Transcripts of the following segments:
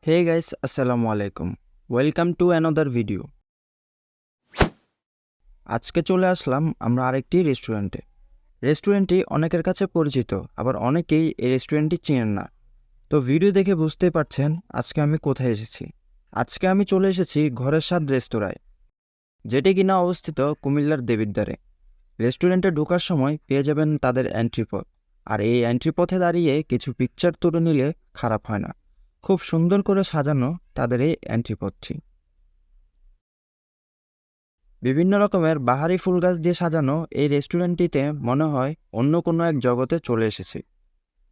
Hey guys, আসসালামু আলাইকুম। Welcome to another video. আজকে চলে আসলাম আমরা আরেকটি রেস্টুরেন্টে। রেস্টুরেন্টটি অনেকের কাছে পরিচিত, আবার অনেকেই এই রেস্টুরেন্টটি চেনেন না। তো ভিডিও দেখে বুঝতেই পারছেন আজকে আমি কোথায় এসেছি। আজকে আমি চলে এসেছি ঘরের স্বাদ রেস্তোরাঁয়, যেটি কিনা অবস্থিত কুমিল্লার দেবিদ্বারে। রেস্টুরেন্টে ঢোকার সময় পেয়ে যাবেন তাদের এন্ট্রি পথ, আর এই এন্ট্রি পথে দাঁড়িয়ে কিছু পিকচার তুলে নিলে খারাপ হয় না। খুব সুন্দর করে সাজানো তাদের এই এন্ট্রি পথটি। বিভিন্ন রকমের বাহারি ফুল গাছ দিয়ে সাজানো এই রেস্টুরেন্টটিতে মনে হয় অন্য কোনো এক জগতে চলে এসেছি।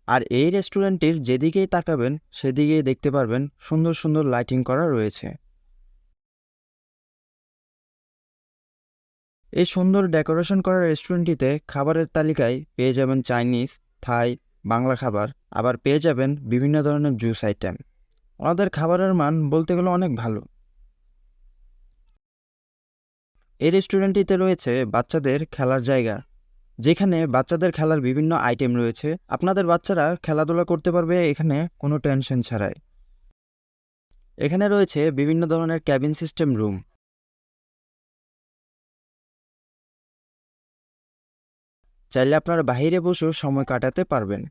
আর এই রেস্টুরেন্টটির যেদিকেই তাকাবেন সেদিকেই দেখতে পারবেন সুন্দর সুন্দর লাইটিং করা রয়েছে। এই সুন্দর ডেকোরেশন করা রেস্টুরেন্টটিতে খাবারের তালিকায় পেয়ে যাবেন চাইনিজ, থাই, বাংলা খাবার, আবার পেয়ে যাবেন বিভিন্ন ধরনের জুস আইটেম। ওনাদের খাবারের মান বলতে গেলে অনেক ভালো। এই রেস্টুরেন্টটিতে রয়েছে বাচ্চাদের খেলার জায়গা, যেখানে বাচ্চাদের খেলার বিভিন্ন আইটেম রয়েছে। আপনাদের বাচ্চারা খেলাধুলা করতে পারবে এখানে কোনো টেনশন ছাড়াই। এখানে রয়েছে বিভিন্ন ধরনের ক্যাবিন সিস্টেম রুম। চাইলে আপনারা বাইরে বসেও সময় কাটাতে পারবেন।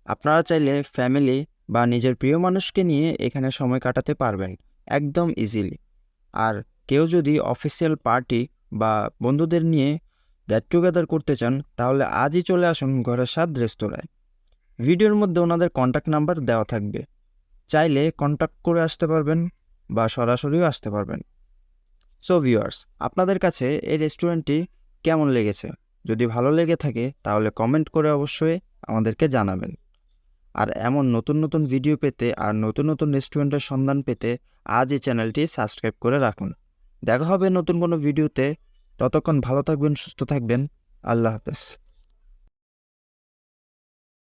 আপনারা চাইলে ফ্যামিলি বা নিজের প্রিয় মানুষকে নিয়ে এখানে সময় কাটাতে পারবেন একদম ইজিলি। আর কেউ যদি অফিসিয়াল পার্টি বা বন্ধুদের নিয়ে গেট টুগেদার করতে চান, তাহলে আজই চলে আসুন ঘরের স্বাদ রেস্তোরাঁয়। ভিডিওর মধ্যে ওনাদের কন্ট্যাক্ট নাম্বার দেওয়া থাকবে, চাইলে কন্ট্যাক্ট করে আসতে পারবেন বা সরাসরিও আসতে পারবেন। সো ভিউয়ার্স, আপনাদের কাছে এই রেস্টুরেন্টটি কেমন লেগেছে? যদি ভালো লেগে থাকে তাহলে কমেন্ট করে অবশ্যই আমাদেরকে জানাবেন। আর এমন নতুন নতুন ভিডিও পেতে আর নতুন নতুন রেস্টুরেন্টের সন্ধান পেতে আজই চ্যানেলটি সাবস্ক্রাইব করে রাখুন। দেখা হবে নতুন কোনো ভিডিওতে। ততক্ষণ ভালো থাকবেন, সুস্থ থাকবেন। আল্লাহ হাফেজ।